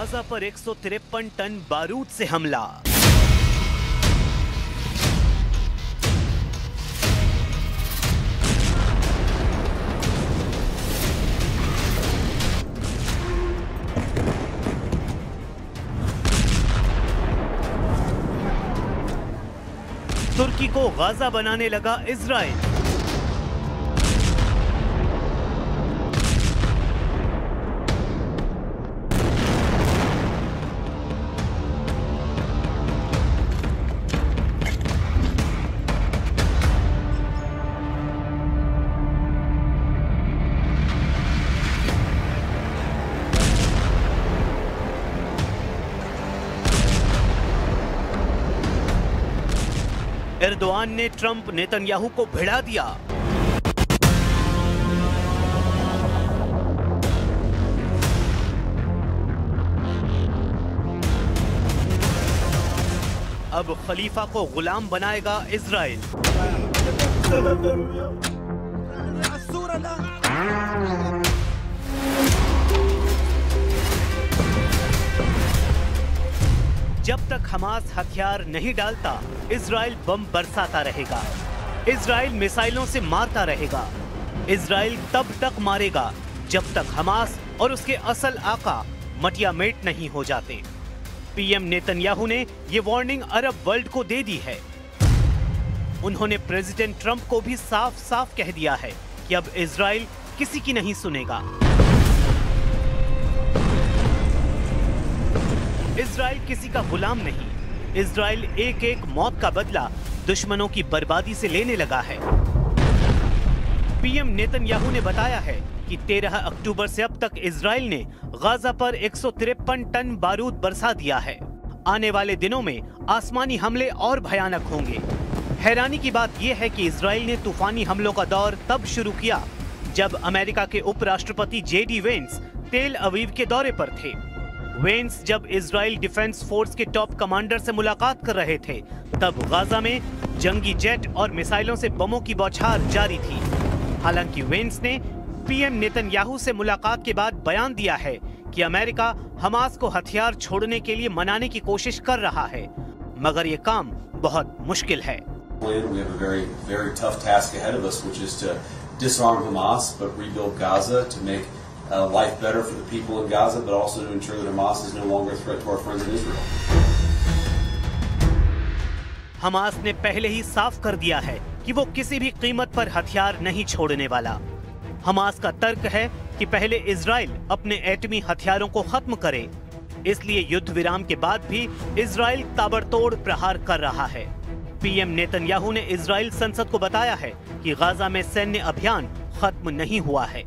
Gaza पर 153 ton बारूद से हमला। तुर्की को गाजा बनाने लगा इजराइल। एर्दोआन ने ट्रंप नेतन्याहू को भिड़ा दिया। अब खलीफा को गुलाम बनाएगा इजराइल। जब तक हमास हथियार नहीं डालता, इजराइल बम बरसाता रहेगा। इजराइल मिसाइलों से मारता रहेगा। इजराइल तब तक मारेगा जब तक हमास और उसके असल आका मटियामेट नहीं हो जाते। पीएम नेतन्याहू ने ये वार्निंग अरब वर्ल्ड को दे दी है। उन्होंने प्रेसिडेंट ट्रंप को भी साफ साफ कह दिया है कि अब इजराइल किसी की नहीं सुनेगा। इजराइल किसी का गुलाम नहीं। इजराइल एक एक मौत का बदला दुश्मनों की बर्बादी से लेने लगा है। पीएम नेतन्याहू ने बताया है कि 13 अक्टूबर से अब तक इजराइल ने गाजा पर 153 टन बारूद बरसा दिया है। आने वाले दिनों में आसमानी हमले और भयानक होंगे। हैरानी की बात यह है कि इजराइल ने तूफानी हमलों का दौर तब शुरू किया जब अमेरिका के उपराष्ट्रपति जेडी वेंस तेल अवीव के दौरे पर थे। वेंस जब इजराइल डिफेंस फोर्स के टॉप कमांडर से मुलाकात कर रहे थे, तब गाजा में जंगी जेट और मिसाइलों से बमों की बौछार जारी थी। हालांकि वेंस ने पीएम नेतन्याहू से मुलाकात के बाद बयान दिया है कि अमेरिका हमास को हथियार छोड़ने के लिए मनाने की कोशिश कर रहा है, मगर ये काम बहुत मुश्किल है। Life better for the people in Gaza, but also to ensure that Hamas is no longer a threat to our friends in Israel. Hamas ने पहले ही साफ कर दिया है कि वो किसी भी कीमत पर हथियार नहीं छोड़ने वाला। हमास का तर्क है कि पहले इजराइल अपने एटमी हथियारों को खत्म करे, इसलिए युद्ध विराम के बाद भी इजराइल ताबड़तोड़ प्रहार कर रहा है। पीएम नेतन्याहू ने इजराइल संसद को बताया है कि गाजा में सैन्य अभियान खत्म नहीं हुआ है।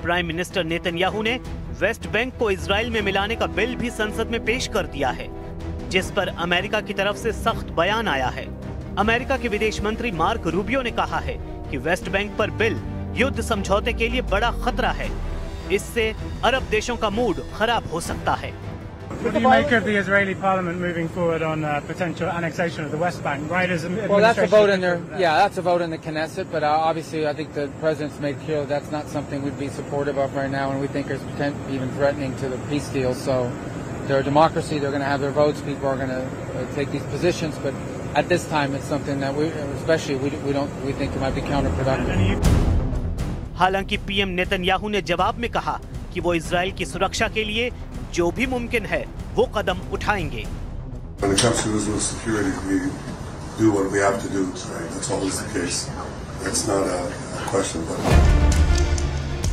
प्राइम मिनिस्टर नेतन्याहू ने वेस्ट बैंक को इजराइल में मिलाने का बिल भी संसद में पेश कर दिया है, जिस पर अमेरिका की तरफ से सख्त बयान आया है। अमेरिका के विदेश मंत्री मार्क रूबियो ने कहा है कि वेस्ट बैंक पर बिल युद्ध समझौते के लिए बड़ा खतरा है। इससे अरब देशों का मूड खराब हो सकता है। What do you make of the Israeli Parliament moving forward on potential annexation of the West Bank? Right as well, that's a vote in there. Yeah, that's a vote in the Knesset. But obviously, I think the president's made clear that's not something we'd be supportive of right now, and we think it's even threatening to the peace deal. So, they're a democracy; they're going to have their votes. People are going to take these positions. But at this time, it's something that we think it might be counterproductive. हालांकि PM Netanyahu ने जवाब में कहा कि वो Israel की सुरक्षा के लिए जो भी मुमकिन है वो कदम उठाएंगे।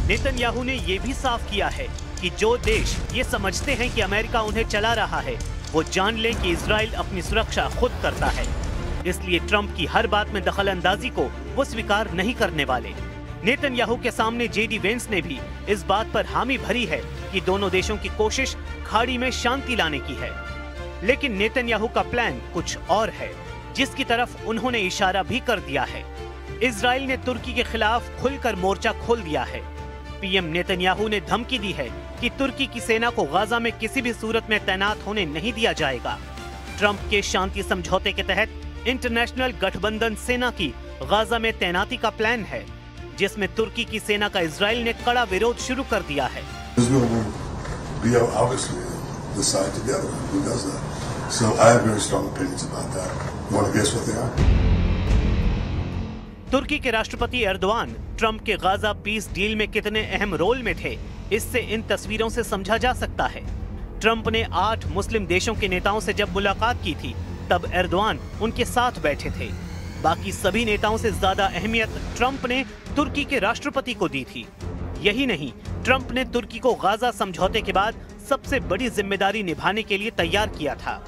नेतन्याहू ने ये भी साफ किया है कि जो देश ये समझते हैं कि अमेरिका उन्हें चला रहा है, वो जान लें कि इजराइल अपनी सुरक्षा खुद करता है। इसलिए ट्रंप की हर बात में दखल अंदाजी को वो स्वीकार नहीं करने वाले। नेतन्याहू के सामने जेडी वेंस ने भी इस बात पर हामी भरी है कि दोनों देशों की कोशिश खाड़ी में शांति लाने की है। लेकिन नेतन्याहू का प्लान कुछ और है, जिसकी तरफ उन्होंने इशारा भी कर दिया है। इजराइल ने तुर्की के खिलाफ खुलकर मोर्चा खोल दिया है। पीएम नेतन्याहू ने धमकी दी है कि तुर्की की सेना को गाजा में किसी भी सूरत में तैनात होने नहीं दिया जाएगा। ट्रंप के शांति समझौते के तहत इंटरनेशनल गठबंधन सेना की गाजा में तैनाती का प्लान है, जिसमें तुर्की की सेना का इजराइल ने कड़ा विरोध शुरू कर दिया है। the side together. Who does that? So I have very strong opinions about that. You want to guess what they are? तुर्की के राष्ट्रपति एर्दोआन ट्रंप के गाजा पीस डील में कितने अहम रोल में थे, इससे इन तस्वीरों से समझा जा सकता है। ट्रंप ने 8 मुस्लिम देशों के नेताओं से जब मुलाकात की थी, तब एर्दोआन उनके साथ बैठे थे। बाकी सभी नेताओं से ज्यादा अहमियत ट्रंप ने तुर्की के राष्ट्रपति को दी थी। यही नहीं, ट्रंप ने तुर्की को गाजा समझौते के बाद सबसे बड़ी जिम्मेदारी निभाने के लिए तैयार किया था।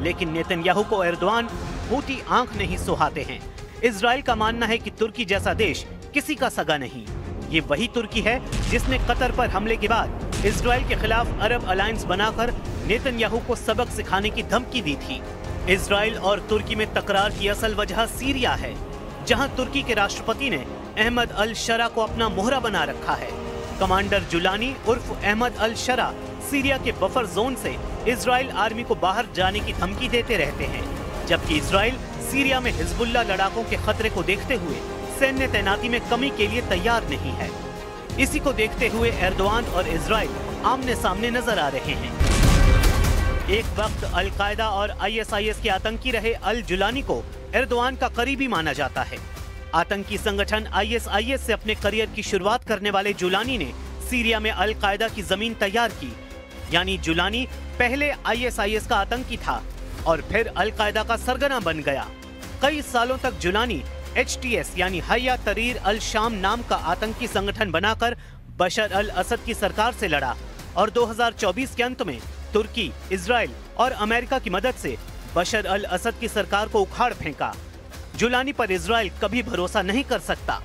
लेकिन नेतन्याहू को एर्दोआन फूटी आंख नहीं सुहाते हैं। इजराइल का मानना है कि तुर्की जैसा देश किसी का सगा नहीं। ये वही तुर्की है जिसने कतर पर हमले के बाद इजराइल के खिलाफ अरब अलायंस बनाकर नेतन्याहू को सबक सिखाने की धमकी दी थी। इजराइल और तुर्की में तकरार की असल वजह सीरिया है, जहां तुर्की के राष्ट्रपति ने अहमद अल शरा को अपना मोहरा बना रखा है। कमांडर जुलानी उर्फ अहमद अल शरा सीरिया के बफर जोन से इजराइल आर्मी को बाहर जाने की धमकी देते रहते हैं, जबकि इजराइल सीरिया में हिजबुल्लाह लड़ाकों के खतरे को देखते हुए सैन्य तैनाती में कमी के लिए तैयार नहीं है। इसी को देखते हुए एर्दोआन और इजराइल आमने सामने नजर आ रहे हैं। एक वक्त अल-कायदा और ISIS के आतंकी रहे अल जुलानी को एर्दोआन का करीबी माना जाता है। आतंकी संगठन ISIS से अपने करियर की शुरुआत करने वाले जुलानी ने सीरिया में अल-कायदा की जमीन तैयार की। यानी जुलानी पहले ISIS का आतंकी था और फिर अल-कायदा का सरगना बन गया। कई सालों तक जुलानी HTS यानी हया तरीर अल शाम नाम का आतंकी संगठन बनाकर बशर अल असद की सरकार से लड़ा और 2024 के अंत में तुर्की, इजराइल और अमेरिका की मदद से बशर अल असद की सरकार को उखाड़ फेंका। जुलानी पर इजराइल कभी भरोसा नहीं कर सकता।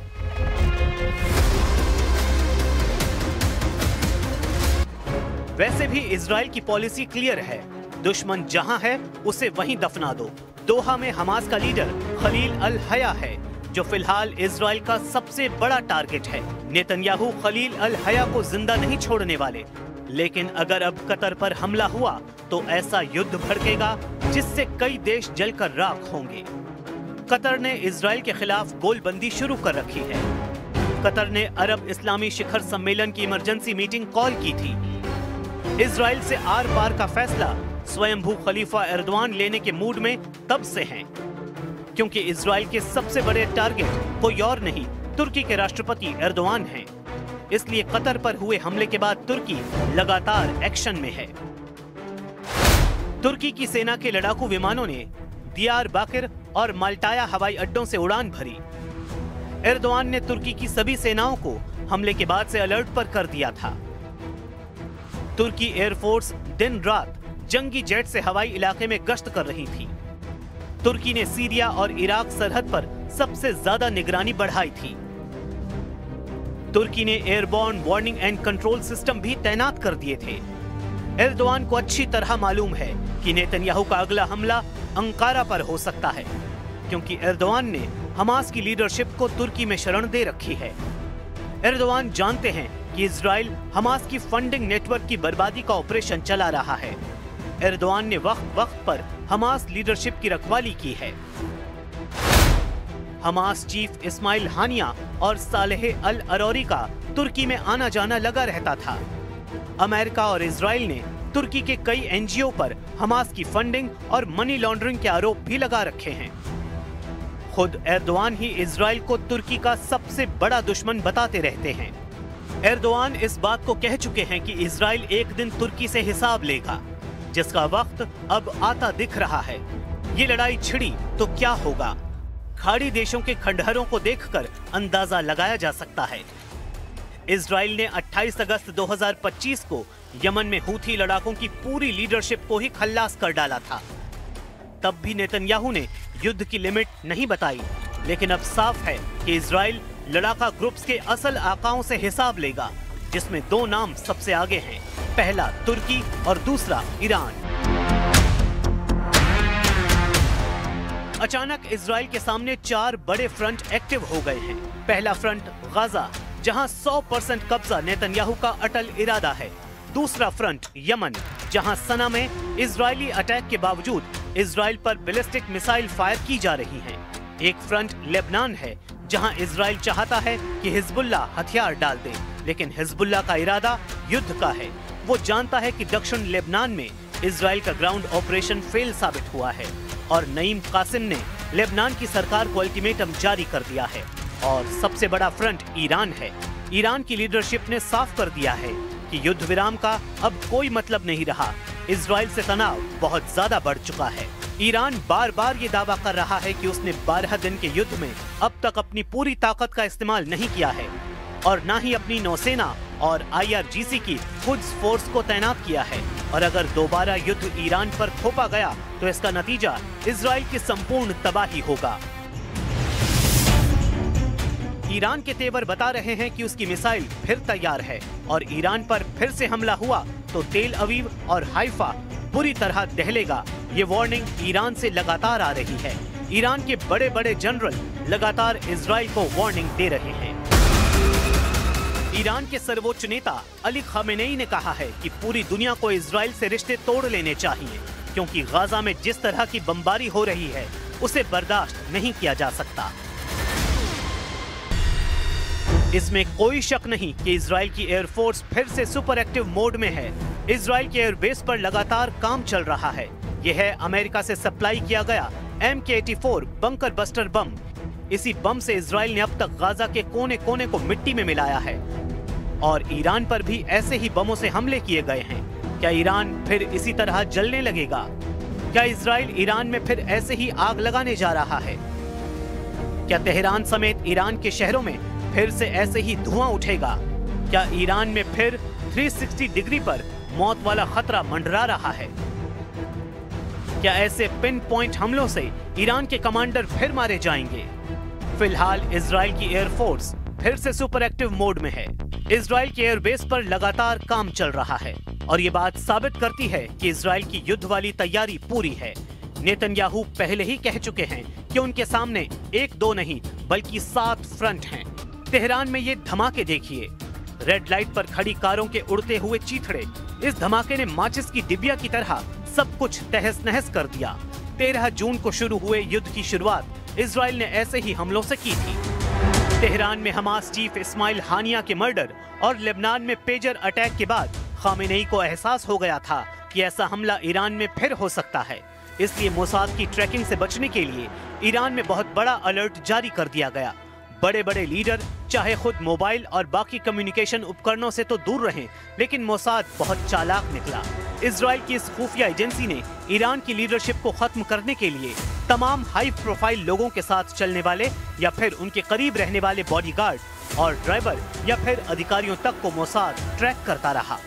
वैसे भी इजराइल की पॉलिसी क्लियर है, दुश्मन जहां है उसे वहीं दफना दो। दोहा में हमास का लीडर खलील अल हया है, जो फिलहाल इजराइल का सबसे बड़ा टारगेट है। नेतन्याहू खलील अल हया को जिंदा नहीं छोड़ने वाले, लेकिन अगर अब कतर पर हमला हुआ तो ऐसा युद्ध भड़केगा जिससे कई देश जलकर राख होंगे। कतर ने इजराइल के खिलाफ गोलबंदी शुरू कर रखी है। कतर ने अरब इस्लामी शिखर सम्मेलन की इमरजेंसी मीटिंग कॉल की थी। इजराइल से आर पार का फैसला स्वयंभू खलीफा एर्दोआन लेने के मूड में तब से हैं, क्योंकि इजराइल के सबसे बड़े टारगेट कोई और नहीं, तुर्की के राष्ट्रपति एर्दोआन हैं। इसलिए कतर पर हुए हमले के बाद तुर्की लगातार एक्शन में है। तुर्की की सेना के लड़ाकू विमानों ने दियारबाकिर और माल्टाया हवाई अड्डों से उड़ान भरी। एर्दोआन ने तुर्की की सभी सेनाओं को हमले के बाद से अलर्ट पर कर दिया था। तुर्की एयरफोर्स दिन रात जंगी जेट से हवाई इलाके में गश्त कर रही थी। तुर्की ने सीरिया और इराक सरहद पर सबसे ज्यादा निगरानी बढ़ाई थी। तुर्की ने airborne warning and control system भी तैनात कर दिए थे। एर्दोआन को अच्छी तरह मालूम है कि नेतन्याहू का अगला हमला अंकारा पर हो सकता है, क्योंकि एर्दोआन ने हमास की लीडरशिप को तुर्की में शरण दे रखी है। एर्दोआन जानते हैं कि इजराइल हमास की फंडिंग नेटवर्क की बर्बादी का ऑपरेशन चला रहा है। एर्दोआन ने वक्त वक्त पर हमास लीडरशिप की रखवाली की है। हमास चीफ इस्माइल हानिया और सालेह अल अरौरी का तुर्की में आना जाना लगा रहता था। अमेरिका और इजराइल ने तुर्की के कई NGO पर हमास की फंडिंग और मनी लॉन्ड्रिंग के आरोप भी लगा रखे हैं। खुद एर्दोआन ही इजराइल को तुर्की का सबसे बड़ा दुश्मन बताते रहते हैं। एर्दोआन इस बात को कह चुके हैं कि इजराइल एक दिन तुर्की से हिसाब लेगा, जिसका वक्त अब आता दिख रहा है। ये लड़ाई छिड़ी तो क्या होगा, खाड़ी देशों के खंडहरों को देखकर अंदाजा लगाया जा सकता है। इजराइल ने 28 अगस्त 2025 को यमन में हूथी लड़ाकों की पूरी लीडरशिप को ही खल्लास कर डाला था। तब भी नेतन्याहू ने युद्ध की लिमिट नहीं बताई, लेकिन अब साफ है कि इजराइल लड़ाका ग्रुप्स के असल आकाओं से हिसाब लेगा, जिसमें 2 नाम सबसे आगे हैं, पहला तुर्की और दूसरा ईरान। अचानक इजराइल के सामने 4 बड़े फ्रंट एक्टिव हो गए हैं। पहला फ्रंट गाजा, जहां 100% कब्जा नेतन्याहू का अटल इरादा है। दूसरा फ्रंट यमन, जहां सना में इजरायली अटैक के बावजूद इजराइल पर बैलिस्टिक मिसाइल फायर की जा रही हैं। एक फ्रंट लेबनान है, जहां इजराइल चाहता है कि हिजबुल्लाह हथियार डाल दे, लेकिन हिजबुल्लाह का इरादा युद्ध का है। वो जानता है कि दक्षिण लेबनान में इजराइल का ग्राउंड ऑपरेशन फेल साबित हुआ है और नईम कासिम ने लेबनान की सरकार को अल्टीमेटम जारी कर दिया है। और सबसे बड़ा फ्रंट ईरान है। ईरान की लीडरशिप ने साफ कर दिया है कि युद्ध विराम का अब कोई मतलब नहीं रहा। इजराइल से तनाव बहुत ज्यादा बढ़ चुका है। ईरान बार बार ये दावा कर रहा है कि उसने 12 दिन के युद्ध में अब तक अपनी पूरी ताकत का इस्तेमाल नहीं किया है और न ही अपनी नौसेना और IRGC की कुड्स फोर्स को तैनात किया है। और अगर दोबारा युद्ध ईरान पर थोपा गया तो इसका नतीजा इजराइल की संपूर्ण तबाही होगा। ईरान के तेवर बता रहे हैं कि उसकी मिसाइल फिर तैयार है और ईरान पर फिर से हमला हुआ तो तेल अवीव और हाइफा बुरी तरह दहलेगा। ये वार्निंग ईरान से लगातार आ रही है। ईरान के बड़े बड़े जनरल लगातार इजराइल को वार्निंग दे रहे हैं। ईरान के सर्वोच्च नेता अली खामेनेई ने कहा है कि पूरी दुनिया को इजराइल से रिश्ते तोड़ लेने चाहिए, क्योंकि गाजा में जिस तरह की बमबारी हो रही है उसे बर्दाश्त नहीं किया जा सकता। इसमें कोई शक नहीं कि इजराइल की एयरफोर्स फिर से सुपर एक्टिव मोड में है। इजराइल के एयरबेस पर लगातार काम चल रहा है। यह है अमेरिका से सप्लाई किया गया MK-84 बंकर बस्टर बम। इसी बम से इजराइल ने अब तक गाजा के कोने कोने को मिट्टी में मिलाया है और ईरान पर भी ऐसे ही बमों से हमले किए गए हैं। क्या ईरान फिर इसी तरह जलने लगेगा? क्या इजराइल ईरान में फिर ऐसे ही आग लगाने जा रहा है? क्या तेहरान समेत ईरान के शहरों में फिर से ऐसे ही धुआं उठेगा? क्या ईरान में फिर 360 डिग्री पर मौत वाला खतरा मंडरा रहा है? क्या ऐसे पिन पॉइंट हमलों से ईरान के कमांडर फिर मारे जाएंगे? फिलहाल इजराइल की एयरफोर्स फिर से सुपर एक्टिव मोड में है। इजराइल के एयरबेस पर लगातार काम चल रहा है और ये बात साबित करती है कि इजराइल की युद्ध वाली तैयारी पूरी है। नेतन्याहू पहले ही कह चुके हैं कि उनके सामने 1-2 नहीं बल्कि 7 फ्रंट हैं। तेहरान में ये धमाके देखिए। रेड लाइट पर खड़ी कारों के उड़ते हुए चीथड़े। इस धमाके ने माचिस की डिबिया की तरह सब कुछ तहस नहस कर दिया। 13 जून को शुरू हुए युद्ध की शुरुआत इजराइल ने ऐसे ही हमलों से की थी। तेहरान में हमास चीफ इस्माइल हानिया के मर्डर और लेबनान में पेजर अटैक के बाद खामेनेई को एहसास हो गया था कि ऐसा हमला ईरान में फिर हो सकता है। इसलिए मोसाद की ट्रैकिंग से बचने के लिए ईरान में बहुत बड़ा अलर्ट जारी कर दिया गया। बड़े बड़े लीडर चाहे खुद मोबाइल और बाकी कम्युनिकेशन उपकरणों से तो दूर रहें, लेकिन मोसाद बहुत चालाक निकला। इजराइल की इस खुफिया एजेंसी ने ईरान की लीडरशिप को खत्म करने के लिए तमाम हाई प्रोफाइल लोगों के साथ चलने वाले या फिर उनके करीब रहने वाले बॉडीगार्ड और ड्राइवर या फिर अधिकारियों तक को मोसाद ट्रैक करता रहा।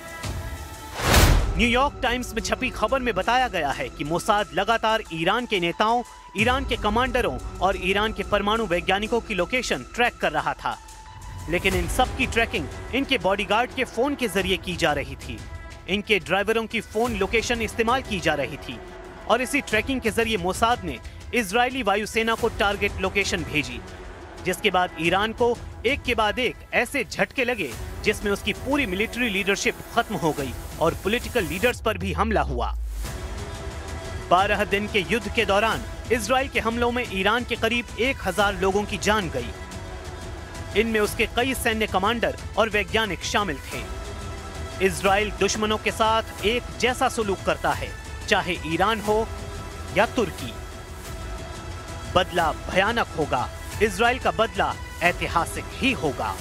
न्यूयॉर्क टाइम्स में छपी खबर में बताया गया है कि मोसाद लगातार ईरान के नेताओं, ईरान के कमांडरों और ईरान के परमाणु वैज्ञानिकों की लोकेशन ट्रैक कर रहा था। लेकिन इन सब की ट्रैकिंग इनके बॉडीगार्ड के फोन के जरिए की जा रही थी। इनके ड्राइवरों की फोन लोकेशन इस्तेमाल की जा रही थी और इसी ट्रैकिंग के जरिए मोसाद ने इजरायली वायुसेना को टारगेट लोकेशन भेजी, जिसके बाद ईरान को एक के बाद एक ऐसे झटके लगे जिसमें उसकी पूरी मिलिट्री लीडरशिप खत्म हो गई और पॉलिटिकल लीडर्स पर भी हमला हुआ। 12 दिन के युद्ध के दौरान इजराइल के हमलों में ईरान के करीब 1000 लोगों की जान गई। इनमें उसके कई सैन्य कमांडर और वैज्ञानिक शामिल थे। इजराइल दुश्मनों के साथ एक जैसा सलूक करता है, चाहे ईरान हो या तुर्की। बदला भयानक होगा। इजराइल का बदला ऐतिहासिक ही होगा।